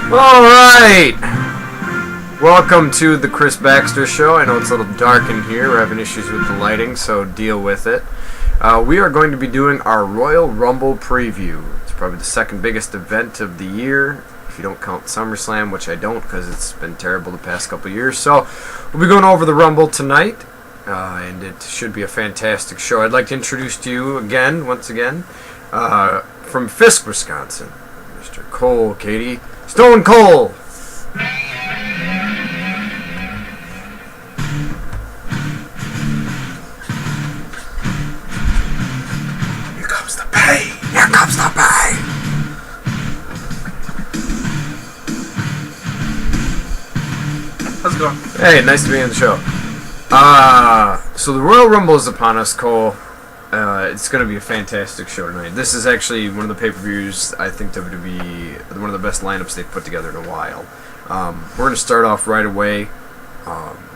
Alright! Welcome to the Chris Baxter Show. I know it's a little dark in here. We're having issues with the lighting, so deal with it. We are going to be doing our Royal Rumble preview. It's probably the second biggest event of the year, if you don't count SummerSlam, which I don't because it's been terrible the past couple of years. So, we'll be going over the Rumble tonight, and it should be a fantastic show. I'd like to introduce to you once again, from Fisk, Wisconsin, Mr. Cole, Katie. Stone Cold! Here comes the pain! Here comes the pain! How's it going? Hey, nice to be on the show. So the Royal Rumble is upon us, Cole. It's going to be a fantastic show tonight. This is actually one of the pay-per-views I think WWE, one of the best lineups they've put together in a while. We're going to start off right away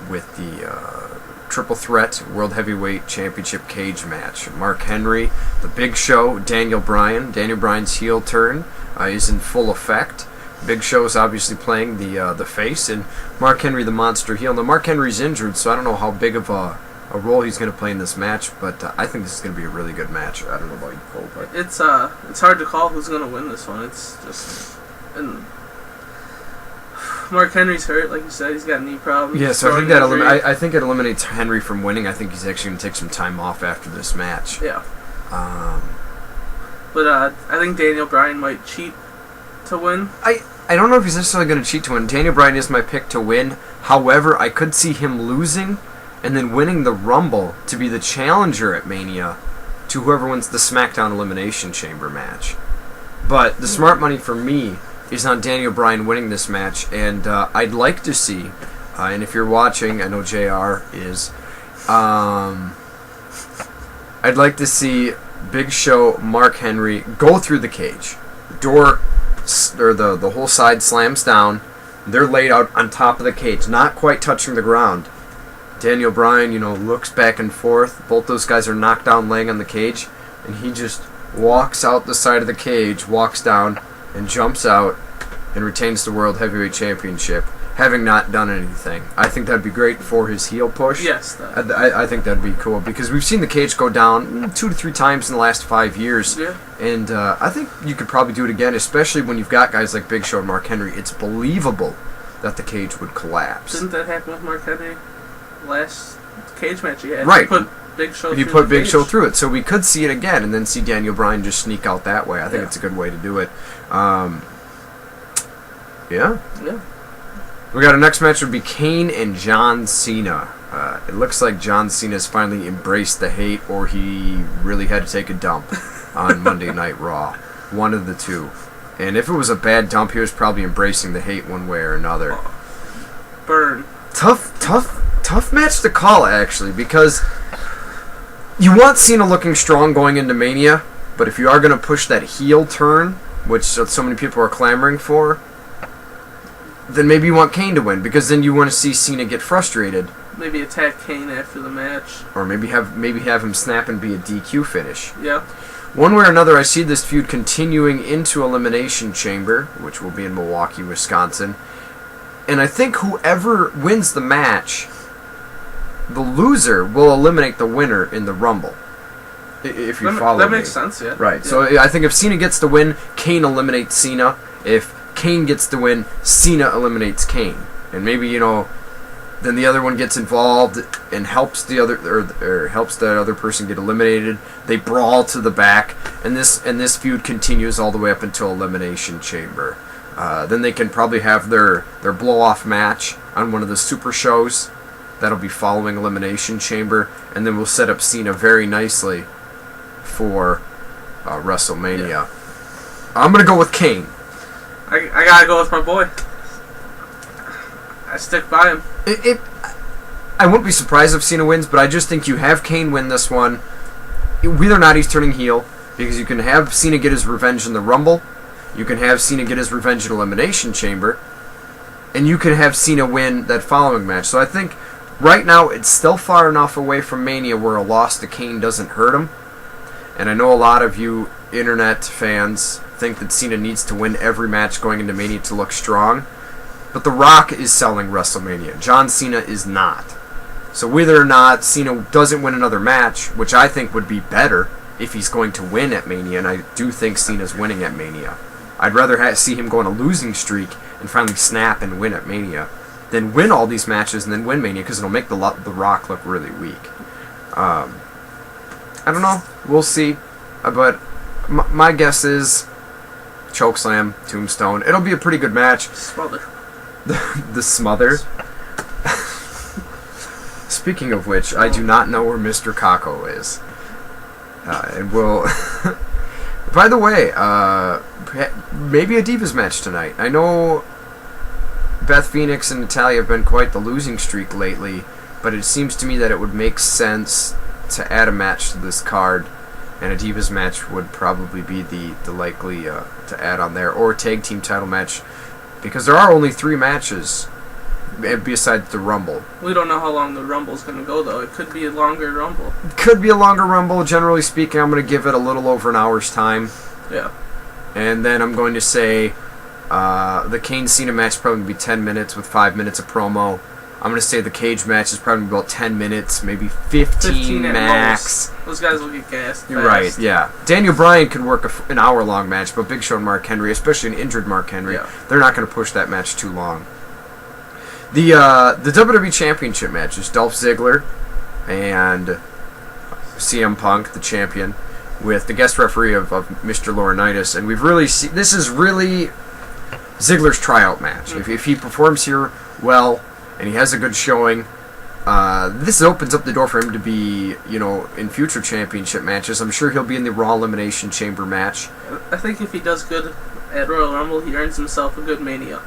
with the Triple Threat World Heavyweight Championship cage match. Mark Henry, The Big Show, Daniel Bryan. Daniel Bryan's heel turn is in full effect. Big Show is obviously playing the face, and Mark Henry the monster heel. Now Mark Henry's injured, so I don't know how big of a role he's going to play in this match, but I think this is going to be a really good match. I don't know about you, Cole, but It's hard to call who's gonna win this one. It's just, and Mark Henry's hurt, like you said. He's got knee problems. yeah. So I think I think it eliminates Henry from winning. I think he's actually going to take some time off after this match. Yeah, Um, but I think Daniel Bryan might cheat to win. I don't know if he's necessarily going to cheat to win. Daniel Bryan is my pick to win. However, I could see him losing and then winning the Rumble to be the challenger at Mania to whoever wins the SmackDown Elimination Chamber match. But the smart money for me is on Daniel Bryan winning this match, and I'd like to see, and if you're watching, I know JR is, I'd like to see Big Show, Mark Henry go through the cage. The door, or the whole side slams down. They're laid out on top of the cage, not quite touching the ground. Daniel Bryan, looks back and forth. Both those guys are knocked down laying on the cage, and he just walks out the side of the cage, walks down, and jumps out, and retains the World Heavyweight Championship, having not done anything. I think that'd be great for his heel push. Yes, I think that'd be cool, because we've seen the cage go down 2 to 3 times in the last 5 years, yeah. and I think you could probably do it again, especially when you've got guys like Big Show and Mark Henry. It's believable that the cage would collapse. Didn't that happen with Mark Henry? Last cage match he had. Right. He put Big Show He through put the Big cage. Show through it, so we could see it again, and then see Daniel Bryan just sneak out that way. I think it's a good way to do it. Yeah. We got our next match would be Kane and John Cena. It looks like John Cena's finally embraced the hate, or he really had to take a dump on Monday Night Raw. One of the two. And if it was a bad dump, he was probably embracing the hate one way or another. Burn. Tough match to call, actually, because you want Cena looking strong going into Mania, but if you are going to push that heel turn, which so many people are clamoring for, then maybe you want Kane to win, because then you want to see Cena get frustrated. Maybe attack Kane after the match. Or maybe have him snap and be a DQ finish. Yeah. One way or another, I see this feud continuing into Elimination Chamber, which will be in Milwaukee, Wisconsin. And I think whoever wins the match, the loser will eliminate the winner in the Rumble. If you follow me. That makes sense, yeah. Right. Yeah. So I think if Cena gets the win, Kane eliminates Cena. If Kane gets the win, Cena eliminates Kane. And maybe, then the other one gets involved and helps the other or helps that other person get eliminated. They brawl to the back, and this feud continues all the way up until Elimination Chamber. Then they can probably have their blow-off match on one of the super shows. That'll be following Elimination Chamber, and then we'll set up Cena very nicely for WrestleMania. Yeah. I'm going to go with Kane. I got to go with my boy. I stick by him. I wouldn't be surprised if Cena wins, but I just think you have Kane win this one. Whether or not he's turning heel, because you can have Cena get his revenge in the Rumble, you can have Cena get his revenge in Elimination Chamber, and you can have Cena win that following match. So I think right now it's still far enough away from Mania where a loss to Kane doesn't hurt him. And I know a lot of you internet fans think that Cena needs to win every match going into Mania to look strong. But The Rock is selling WrestleMania. John Cena is not. So whether or not Cena doesn't win another match, which I think would be better if he's going to win at Mania, and I do think Cena's winning at Mania. I'd rather see him go on a losing streak and finally snap and win at Mania than win all these matches and then win Mania, because it'll make the Rock look really weak. I don't know. We'll see. But my guess is chokeslam, tombstone. It'll be a pretty good match. Smother. The smother. Speaking of which, I do not know where Mr. Kako is. And we'll... By the way, maybe a Divas match tonight. I know Beth Phoenix and Natalya have been quite the losing streak lately, but it seems to me that it would make sense to add a match to this card, and a Divas match would probably be the likely to add on there, or a tag team title match, because there are only 3 matches besides the Rumble. We don't know how long the Rumble's going to go, though. It could be a longer Rumble. Could be a longer Rumble. Generally speaking, I'm going to give it a little over an hour's time. Yeah. And then I'm going to say the Kane-Cena match probably be 10 minutes with 5 minutes of promo. I'm going to say the cage match is probably about 10 minutes, maybe 15 max. Those guys will get gassed fast. Right, yeah. Daniel Bryan could work an hour-long match, but Big Show and Mark Henry, especially an injured Mark Henry, they're not going to push that match too long. The WWE Championship match is Dolph Ziggler and CM Punk, the champion, with the guest referee of Mr. Laurinaitis, and we've really seen, this is really Ziggler's tryout match. If he performs here well and he has a good showing, this opens up the door for him to be, in future championship matches. I'm sure he'll be in the Raw Elimination Chamber match. I think if he does good at Royal Rumble, he earns himself a good Mania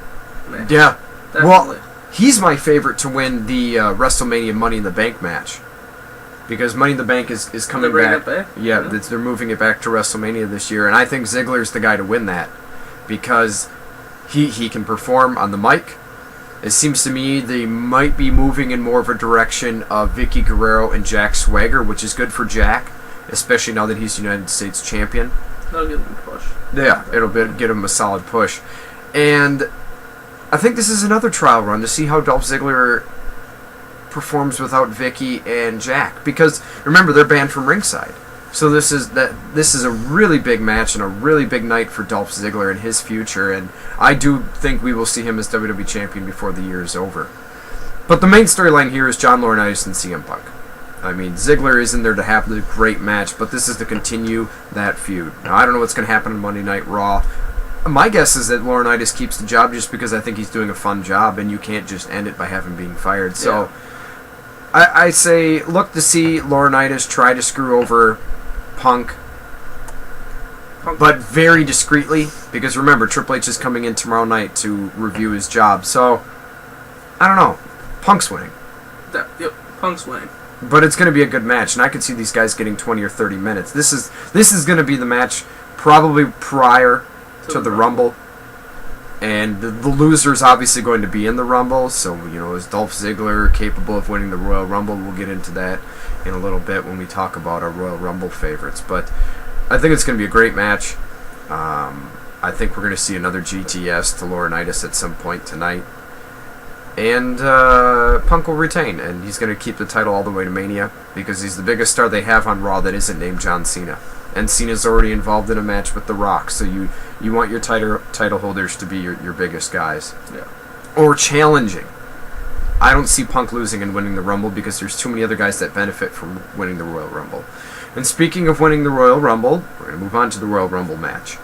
match. Yeah. Definitely. Well, he's my favorite to win the WrestleMania Money in the Bank match, because Money in the Bank is coming back. Yeah, they're moving it back to WrestleMania this year, and I think Ziggler's the guy to win that, because he can perform on the mic. It seems to me they might be moving in more of a direction of Vicky Guerrero and Jack Swagger, which is good for Jack, especially now that he's United States champion. That'll give him a push. Yeah, it'll get him a solid push. And I think this is another trial run to see how Dolph Ziggler performs without Vicky and Jack, because remember, they're banned from ringside. So this is a really big match and a really big night for Dolph Ziggler and his future, and I do think we will see him as WWE champion before the year is over. But the main storyline here is John Laurinaitis and CM Punk. I mean, Ziggler is in there to have the great match, but this is to continue that feud. Now, I don't know what's going to happen on Monday Night Raw. My guess is that Laurinaitis keeps the job just because I think he's doing a fun job, and you can't just end it by having him being fired. So I say look to see Laurinaitis try to screw over Punk, but very discreetly, because remember, Triple H is coming in tomorrow night to review his job. So, I don't know. Punk's winning. Yep, Punk's winning. But it's going to be a good match, and I could see these guys getting 20 or 30 minutes. This is going to be the match probably prior to the Rumble. And the loser is obviously going to be in the Rumble, so, is Dolph Ziggler capable of winning the Royal Rumble? We'll get into that in a little bit when we talk about our Royal Rumble favorites. But I think it's going to be a great match. I think we're going to see another GTS to Laurinaitis at some point tonight. And Punk will retain, and he's going to keep the title all the way to Mania, because he's the biggest star they have on Raw that isn't named John Cena. And Cena's already involved in a match with The Rock, so you want your title holders to be your biggest guys. Yeah. Or challenging. I don't see Punk losing and winning the Rumble, because there's too many other guys that benefit from winning the Royal Rumble. And speaking of winning the Royal Rumble, we're going to move on to the Royal Rumble match.